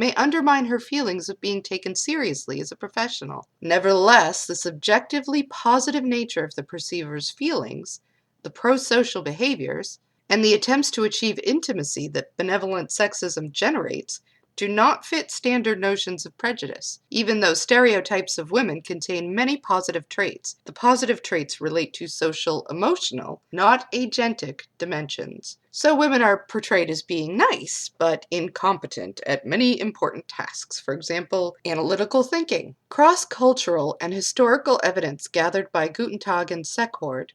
may undermine her feelings of being taken seriously as a professional. Nevertheless, the subjectively positive nature of the perceiver's feelings, the prosocial behaviors, and the attempts to achieve intimacy that benevolent sexism generates do not fit standard notions of prejudice. Even though stereotypes of women contain many positive traits, the positive traits relate to social, emotional, not agentic dimensions. So women are portrayed as being nice, but incompetent at many important tasks, for example, analytical thinking. Cross-cultural and historical evidence gathered by Gutentag and Secord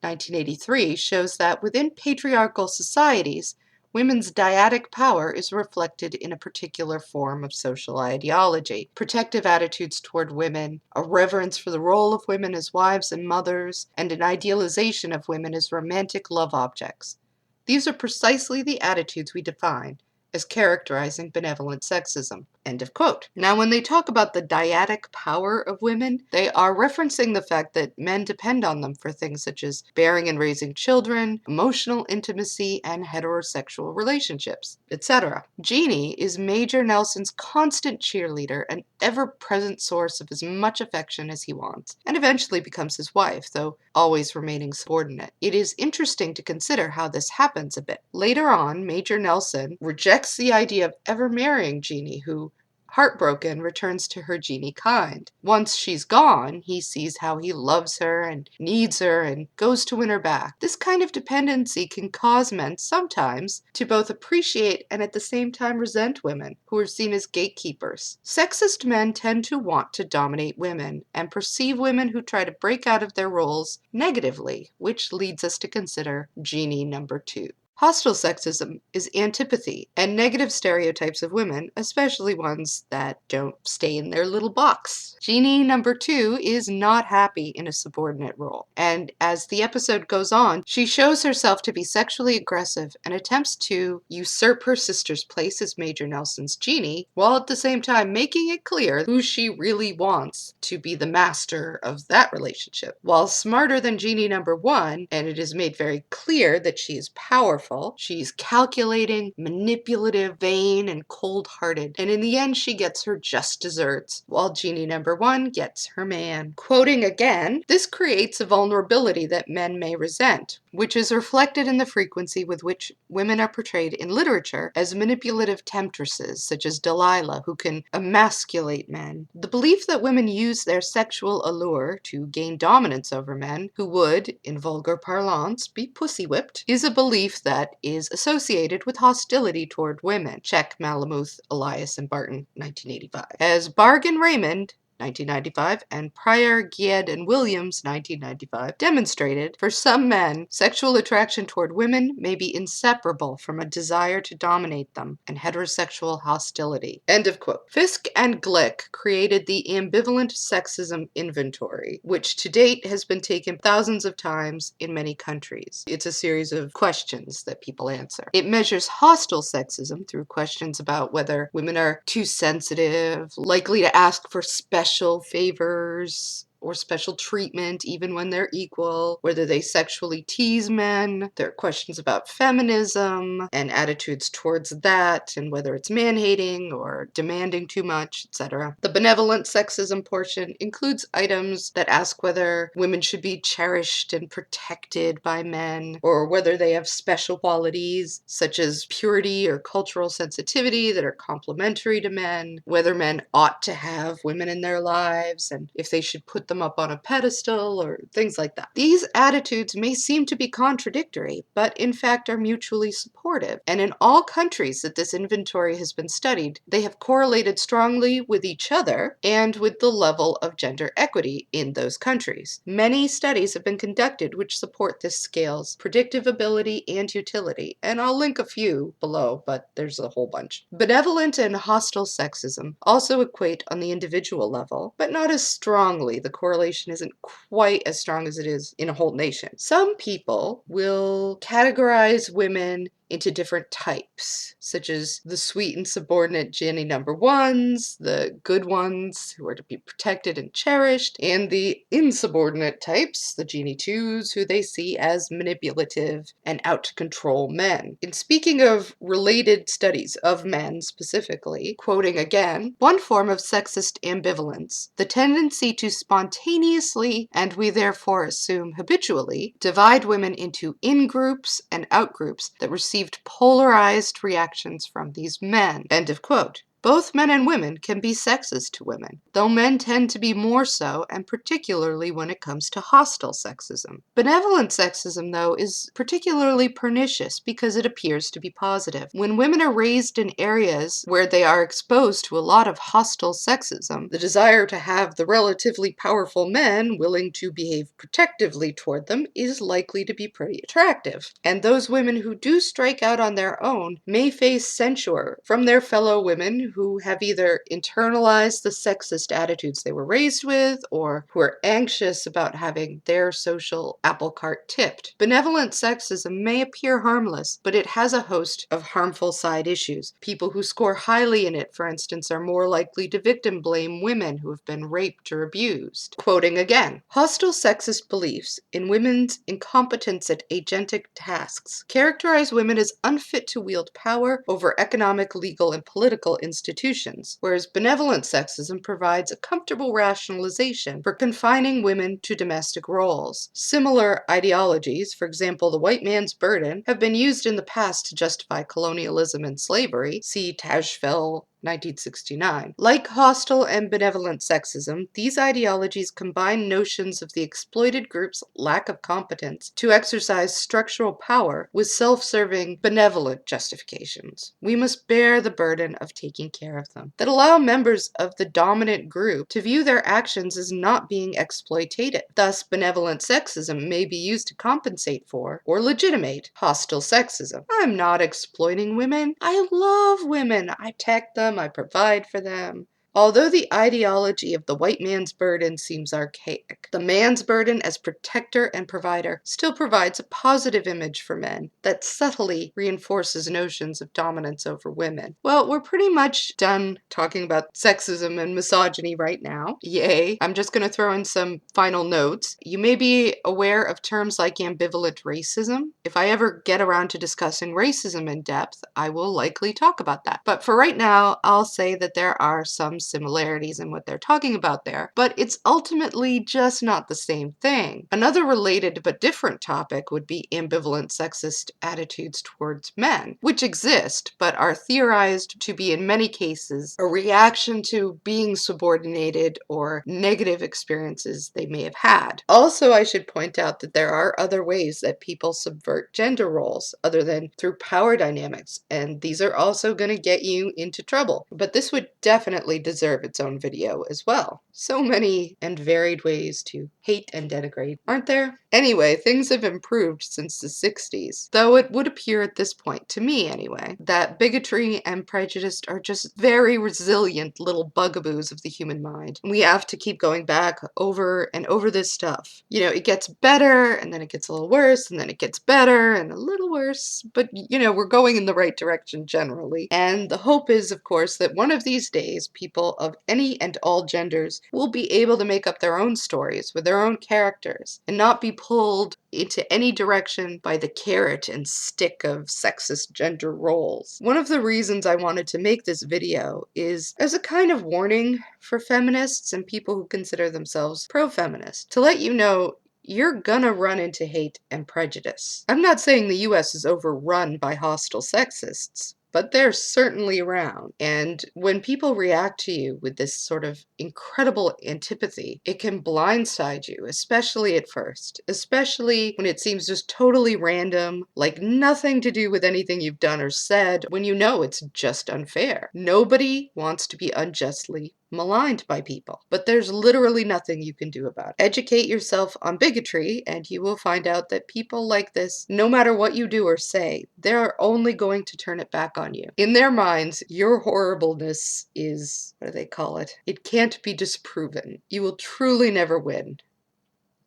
1983 shows that within patriarchal societies, women's dyadic power is reflected in a particular form of social ideology. Protective attitudes toward women, a reverence for the role of women as wives and mothers, and an idealization of women as romantic love objects. These are precisely the attitudes we define as characterizing benevolent sexism. End of quote. Now, when they talk about the dyadic power of women, they are referencing the fact that men depend on them for things such as bearing and raising children, emotional intimacy, and heterosexual relationships, etc. Jeannie is Major Nelson's constant cheerleader, an ever-present source of as much affection as he wants, and eventually becomes his wife, though always remaining subordinate. It is interesting to consider how this happens a bit. Later on, Major Nelson rejects the idea of ever marrying Jeannie, who, heartbroken, returns to her Jeannie kind. Once she's gone, he sees how he loves her and needs her and goes to win her back. This kind of dependency can cause men sometimes to both appreciate and at the same time resent women, who are seen as gatekeepers. Sexist men tend to want to dominate women and perceive women who try to break out of their roles negatively, which leads us to consider Jeannie number 2. Hostile sexism is antipathy and negative stereotypes of women, especially ones that don't stay in their little box. Jeannie number 2 is not happy in a subordinate role, and as the episode goes on, she shows herself to be sexually aggressive and attempts to usurp her sister's place as Major Nelson's Jeannie, while at the same time making it clear who she really wants to be the master of that relationship. While smarter than Jeannie number 1, and it is made very clear that she is powerful, she's calculating, manipulative, vain, and cold-hearted, and in the end she gets her just desserts, while Jeannie number 1 gets her man. Quoting again, this creates a vulnerability that men may resent, which is reflected in the frequency with which women are portrayed in literature as manipulative temptresses, such as Delilah, who can emasculate men. The belief that women use their sexual allure to gain dominance over men, who would, in vulgar parlance, be pussy-whipped, is a belief that is associated with hostility toward women. Check Malamuth, Elias, and Barton, 1985. As Barg and Raymond, 1995, and Pryor, Gied, and Williams, 1995, demonstrated, for some men, sexual attraction toward women may be inseparable from a desire to dominate them and heterosexual hostility. End of quote. Fisk and Glick created the Ambivalent Sexism Inventory, which to date has been taken thousands of times in many countries. It's a series of questions that people answer. It measures hostile sexism through questions about whether women are too sensitive, likely to ask for special favors or special treatment even when they're equal, whether they sexually tease men. There are questions about feminism and attitudes towards that, and whether it's man-hating or demanding too much, etc. The benevolent sexism portion includes items that ask whether women should be cherished and protected by men, or whether they have special qualities such as purity or cultural sensitivity that are complementary to men, whether men ought to have women in their lives, and if they should put them up on a pedestal, or things like that. These attitudes may seem to be contradictory, but in fact are mutually supportive. And in all countries that this inventory has been studied, they have correlated strongly with each other and with the level of gender equity in those countries. Many studies have been conducted which support this scale's predictive ability and utility, and I'll link a few below, but there's a whole bunch. Benevolent and hostile sexism also equate on the individual level, but not as strongly. The correlation isn't quite as strong as it is in a whole nation. Some people will categorize women into different types, such as the sweet and subordinate Jeannie number ones, the good ones who are to be protected and cherished, and the insubordinate types, the Jeannie twos, who they see as manipulative and out to control men. In speaking of related studies of men specifically, quoting again, one form of sexist ambivalence, the tendency to spontaneously, and we therefore assume habitually, divide women into in-groups and out-groups that received polarized reactions from these men. End of quote. Both men and women can be sexist to women, though men tend to be more so, and particularly when it comes to hostile sexism. Benevolent sexism, though, is particularly pernicious because it appears to be positive. When women are raised in areas where they are exposed to a lot of hostile sexism, the desire to have the relatively powerful men willing to behave protectively toward them is likely to be pretty attractive. And those women who do strike out on their own may face censure from their fellow women who have either internalized the sexist attitudes they were raised with or who are anxious about having their social apple cart tipped. Benevolent sexism may appear harmless, but it has a host of harmful side issues. People who score highly in it, for instance, are more likely to victim blame women who have been raped or abused. Quoting again, hostile sexist beliefs in women's incompetence at agentic tasks characterize women as unfit to wield power over economic, legal, and political institutions, whereas benevolent sexism provides a comfortable rationalization for confining women to domestic roles. Similar ideologies, for example, the white man's burden, have been used in the past to justify colonialism and slavery. See Tajfel, 1969. Like hostile and benevolent sexism, these ideologies combine notions of the exploited group's lack of competence to exercise structural power with self-serving benevolent justifications. We must bear the burden of taking care of them, that allow members of the dominant group to view their actions as not being exploitative. Thus, benevolent sexism may be used to compensate for or legitimate hostile sexism. I'm not exploiting women. I love women. I protect them. I provide for them. Although the ideology of the white man's burden seems archaic, the man's burden as protector and provider still provides a positive image for men that subtly reinforces notions of dominance over women. Well, we're pretty much done talking about sexism and misogyny right now. Yay. I'm just going to throw in some final notes. You may be aware of terms like ambivalent racism. If I ever get around to discussing racism in depth, I will likely talk about that. But for right now, I'll say that there are some similarities in what they're talking about there, but it's ultimately just not the same thing. Another related but different topic would be ambivalent sexist attitudes towards men, which exist but are theorized to be in many cases a reaction to being subordinated or negative experiences they may have had. Also, I should point out that there are other ways that people subvert gender roles other than through power dynamics, and these are also going to get you into trouble. But this would definitely deserve its own video as well. So many and varied ways to hate and denigrate, aren't there? Anyway, things have improved since the 60s, though it would appear at this point, to me anyway, that bigotry and prejudice are just very resilient little bugaboos of the human mind. We have to keep going back over and over this stuff. You know, it gets better, and then it gets a little worse, and then it gets better, and a little worse, but you know, we're going in the right direction generally. And the hope is, of course, that one of these days, people of any and all genders will be able to make up their own stories with their own characters and not be pulled into any direction by the carrot and stick of sexist gender roles. One of the reasons I wanted to make this video is as a kind of warning for feminists and people who consider themselves pro-feminist, to let you know you're gonna run into hate and prejudice. I'm not saying the US is overrun by hostile sexists, but they're certainly around. And when people react to you with this sort of incredible antipathy, it can blindside you, especially at first. Especially when it seems just totally random, like nothing to do with anything you've done or said, when you know it's just unfair. Nobody wants to be unjustly maligned by people, but there's literally nothing you can do about it. Educate yourself on bigotry, and you will find out that people like this, no matter what you do or say, they're only going to turn it back on you. In their minds, your horribleness is, what do they call it? It can't be disproven. You will truly never win.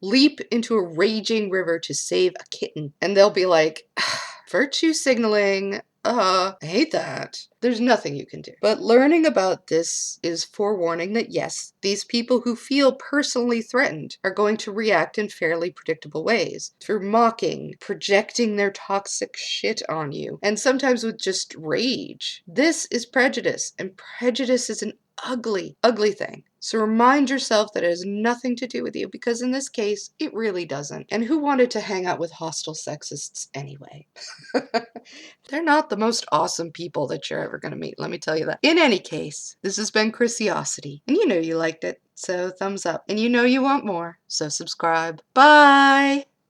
Leap into a raging river to save a kitten, and they'll be like, Virtue signaling. I hate that. There's nothing you can do. But learning about this is forewarning that yes, these people who feel personally threatened are going to react in fairly predictable ways. Through mocking, projecting their toxic shit on you, and sometimes with just rage. This is prejudice, and prejudice is an ugly, ugly thing. So remind yourself that it has nothing to do with you, because in this case, it really doesn't. And who wanted to hang out with hostile sexists anyway? They're not the most awesome people that you're ever going to meet, let me tell you that. In any case, this has been Chrisiosity, and you know you liked it, so thumbs up. And you know you want more, so subscribe. Bye!